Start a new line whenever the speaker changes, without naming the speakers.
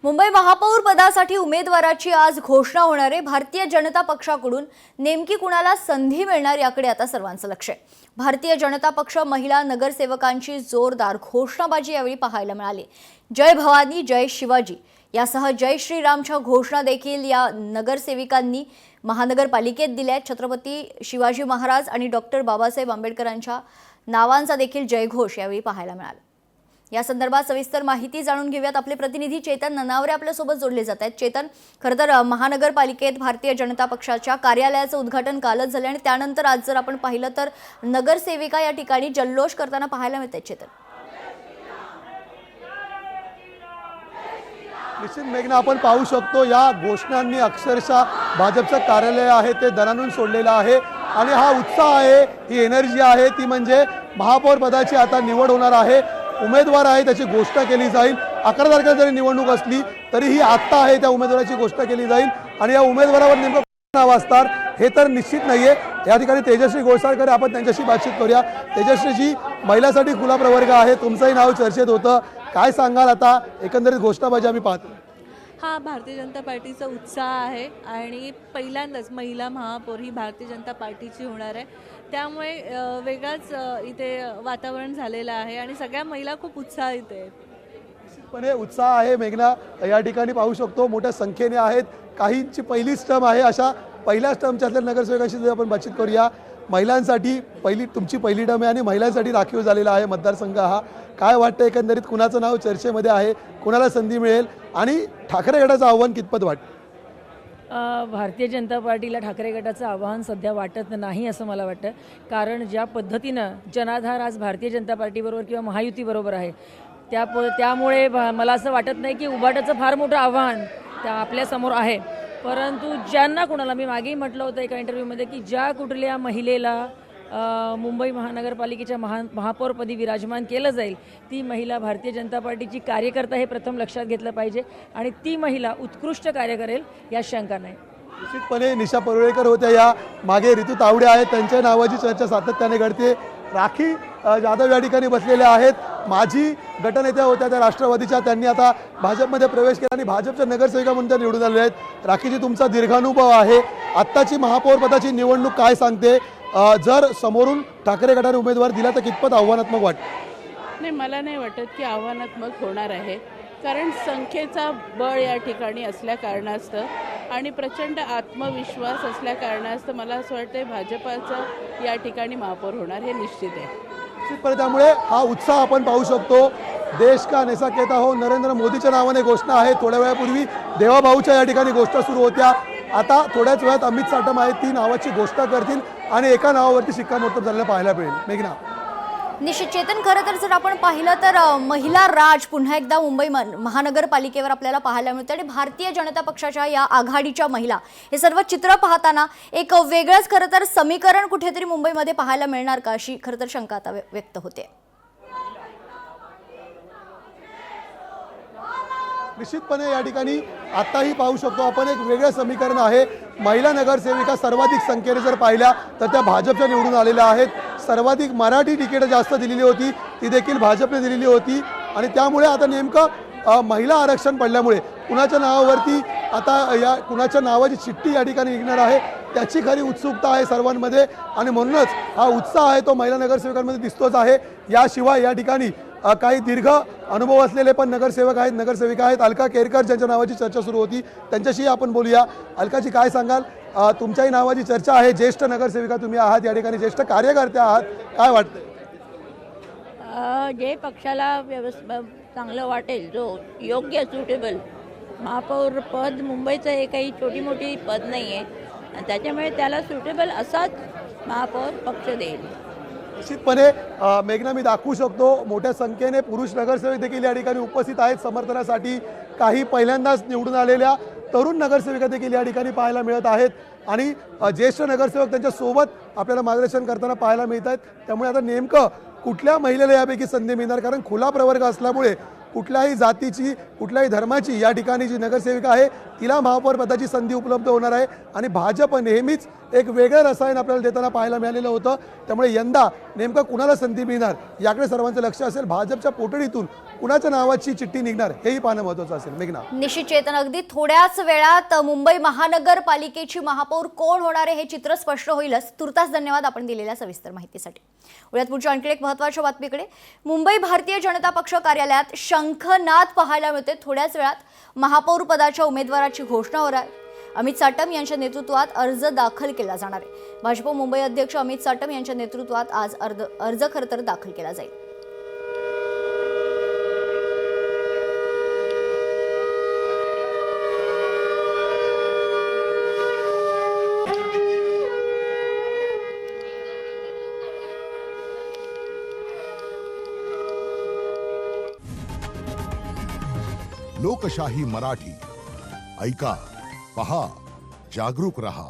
मुंबई महापौर पदासाठी उमेदवाराची आज घोषणा होणार आहे। भारतीय जनता पक्षाकडून नेमकी कुणाला संधी मिळणार याकडे आता सर्वांचं लक्ष आहे। भारतीय जनता पक्ष महिला नगरसेवकांची जोरदार घोषणाबाजी यावेळी पाहायला मिळाली। जय भवानी जय शिवाजी यासह जय श्रीरामच्या घोषणा देखील या नगरसेविकांनी महानगरपालिकेत दिल्या। छत्रपती शिवाजी महाराज आणि डॉक्टर बाबासाहेब आंबेडकरांच्या नावांचा देखील जयघोष यावेळी पाहायला मिळाला। या संदर्भात सविस्तर माहिती जाणून घेऊयात। आपले प्रतिनिधी चेतन ननावरे आपल्या सोबत जोडले जात आहेत। चेतन, खरं तर महानगरपालिकेत भारतीय जनता पक्षाच्या कार्यालयाचं उद्घाटन कालच झालं आणि त्यानंतर आज जर आपण पाहिलं तर नगरसेविका या ठिकाणी जल्लोष करताना पाहायला मिळतात। चेतन,
निश्चित मेघना, आपण पाहू शकतो या घोषणांनी अक्षरशः भाजपचं कार्यालय आहे ते दणाणून सोडलेलं आहे आणि हा उत्साह आहे, ही एनर्जी आहे ती म्हणजे महापौर पदाची आता निवड होणार आहे। उमेदवार आहे त्याची घोषणा केली जाईल। 11 तारखेला जरी निवडणूक असली तरीही आत्ता आहे त्या उमेदवाराची घोषणा केली जाईल आणि या उमेदवारावर नेमकं कोण नाव असणार हे तर निश्चित नाहीये। या ठिकाणी तेजश्री घोडसाळकर, आपण त्यांच्याशी बातचीत करूया। तेजश्रीजी, महिलांसाठी खुला प्रवर्ग आहे, तुमचंही नाव चर्चेत होतं, काय सांगाल आता एकंदरीत घोषणाबाजी आम्ही पाहतो?
हा भारतीय जनता पार्टीचा उत्साह आहे आणि पहिल्यांदाच महिला महापौर ही भारतीय जनता पार्टीची होणार आहे, त्यामुळे वेगळाच इथे वातावरण झालेलं आहे आणि सगळ्या महिला खूप उत्साहित आहेत।
निश्चितपणे उत्साह आहे मेघना, या ठिकाणी पाहू शकतो मोठ्या संख्येने आहेत। काहींची पहिलीच टर्म आहे, अशा पहिल्या टर्मच्यातल्या नगरसेवकांशी आपण बातचीत करूया। महिलांसाठी तुमची पहिली टर्म आहे आणि महिलांसाठी राखीव झालेला आहे मतदारसंघ हा। काय वाटतं एकंदरीत कुणाचं नाव चर्चेमध्ये आहे, कुणाला संधी मिळेल आणि ठाकरे गटाचं आव्हान कितपत वाटतं?
भारतीय जनता पार्टीला ठाकरे गटाचं आव्हान सध्या वाटत नाही असं मला वाटतं, कारण ज्या पद्धतीनं जनाधार आज भारतीय जनता पार्टीबरोबर किंवा महायुतीबरोबर आहे त्यामुळे मला असं वाटत नाही की उभाटाचं फार मोठं आव्हान त्या आपल्यासमोर आहे। परंतु ज्यांना कुणाला, मी मागेही म्हटलं होतं एका इंटरव्ह्यूमध्ये की ज्या कुठल्या महिलेला मुंबई महानगरपालिकेच्या महापौरपदी विराजमान केलं जाईल ती महिला भारतीय जनता पार्टीची कार्यकर्ता हे प्रथम लक्षात घेतलं पाहिजे आणि ती महिला उत्कृष्ट कार्य करेल यात शंका नाही।
निश्चितपणे निशा परुळेकर होत्या, या मागे ऋतू तावडे आहेत, त्यांच्या नावाची चर्चा सातत्याने घडते। राखी जाधव या ठिकाणी बसलेल्या आहेत, माजी गटनेत्या होत्या त्या राष्ट्रवादीच्या, त्यांनी आता भाजपमध्ये प्रवेश केला आणि भाजपच्या नगरसेविका म्हणून त्या निवडून आलेल्या आहेत। राखीजी, तुमचा दीर्घानुभव आहे, आत्ताची महापौर पदाची निवडणूक काय सांगते? जर समोरून ठाकरे गटाने उमेदवार दिला तर कितपत आव्हानात्मक वाटतं?
नाही, मला नाही वाटत की आव्हानात्मक होणार आहे, कारण संख्येचा बळ या ठिकाणी असल्या कारणास्तव आणि प्रचंड आत्मविश्वास असल्या कारणास्तव मला असं वाटतं भाजपाचं या ठिकाणी महापौर होणार हे निश्चित आहे।
निश्चितपणे त्यामुळे हा उत्साह आपण पाहू शकतो। देश का नेसा कहता हो, नरेंद्र मोदीच्या नावाने घोषणा आहे। थोड्या वेळापूर्वी देवाभाऊच्या या ठिकाणी घोषणा सुरू होत्या, आता थोड्याच वेळात अमित साटम आहेत, ती नावाची घोषणा करतील आणि एका नावावरती शिक्कामोर्तब झालेलं पाहायला मिळेल। मेघना,
निश्चित चेतन, खरं तर जर आपण पाहिलं तर महिला राज पुन्हा एकदा मुंबई महानगरपालिकेवर आपल्याला पाहायला मिळते आणि भारतीय जनता पक्षाच्या या आघाडीच्या महिला हे सर्व चित्र पाहताना एक वेगळंच खरं तर समीकरण कुठेतरी मुंबईमध्ये पाहायला मिळणार का अशी खरं तर शंका आता व्यक्त होते।
निश्चितपणे या ठिकाणी आताही पाहू शकतो आपण एक वेगळं समीकरण आहे। महिला नगरसेविका सर्वाधिक संख्येने जर पाहिल्या तर त्या भाजपच्या निवडून आलेल्या आहेत। सर्वाधिक मराठी तिकीट जास्त दिलेली होती ती देखील भाजपने दिलेली होती आणि त्यामुळे आता नेमकं महिला आरक्षण पडल्यामुळे कुणाच्या नावावरती आता या कुणाच्या नावाची चिठ्ठी या ठिकाणी निघणार आहे त्याची खरी उत्सुकता आहे सर्वांमध्ये आणि म्हणूनच हा उत्साह आहे तो महिला नगरसेवकांमध्ये दिसतोच आहे। याशिवाय या ठिकाणी काही दीर्घ अनुभव असलेले पण नगरसेवक आहेत, नगरसेविका आहेत। अलका केरकर ज्यांच्या नावाची चर्चा सुरू होती त्यांच्याशी आपण बोलूया। अलकाजी, काय सांगाल? तुमच्याही नावाची चर्चा आहे, ज्येष्ठ नगरसेविका तुम्ही आहात, या ठिकाणी ज्येष्ठ कार्यकर्त्या आहात, काय वाटतंय?
जे पक्षाला चांगलं वाटेल, जो योग्य सुटेबल महापौर पद, मुंबईचं हे काही छोटी मोठी पद नाही आहे, त्याच्यामुळे त्याला सुटेबल असाच महापौर पक्ष देईल।
निश्चितपणे मेघना, मी दाखवू शकतो मोठ्या संख्येने पुरुष नगरसेवक देखील या ठिकाणी उपस्थित आहेत समर्थनासाठी। काही पहिल्यांदाच निवडून आलेल्या तरुण नगरसेविका देखील या ठिकाणी पाहायला मिळत आहेत आणि ज्येष्ठ नगरसेवक त्यांच्या सोबत आपल्याला मार्गदर्शन करताना पाहायला मिळत आहेत। त्यामुळे आता नेमकं कुठल्या महिलेला यापैकी संधी मिळणार, कारण खुला प्रवर्ग असल्यामुळे कुठल्याही जातीची कुठल्याही धर्माची या ठिकाणी जी नगरसेविका आहे तिला महापौर पदाची संधी उपलब्ध होणार आहे आणि भाजप नेहमीच एक वेगळं रसायन आपल्याला देताना पाहायला मिळालेलं होतं. त्यामुळे यंदा नेमकं कुणाला संधी मिळणार याकडे सर्वांचं लक्ष असेल. भाजपच्या पोटडीतून कुणाच्या नावाची चिठ्ठी निघणार हेही पाहणं महत्त्वाचं असेल. मेघना,
निश्चित चेतन, अगदी थोड्याच वेळात मुंबई महानगरपालिकेची महापौर कोण होणार आहे हे चित्र स्पष्ट होईलच. तुर्तास धन्यवाद आपण दिलेल्या सविस्तर माहितीसाठी. वळूयात पुढच्या आणखी एक महत्त्वाच्या बातमीकडे. मुंबई भारतीय जनता पक्ष कार्यालयात शंखनाद पाहायला मिळते. थोड्याच वेळात महापौर पदाच्या उमेदवाराची घोषणा होणार आहे. अमित साटम यांच्या नेतृत्वात अर्ज दाखल केला जाणार आहे. भाजप मुंबई अध्यक्ष अमित साटम यांच्या नेतृत्वात आज अर्ज खरं तर दाखल केला जाईल.
लोकशाही मराठी ऐका, पहा, जागरूक रहा.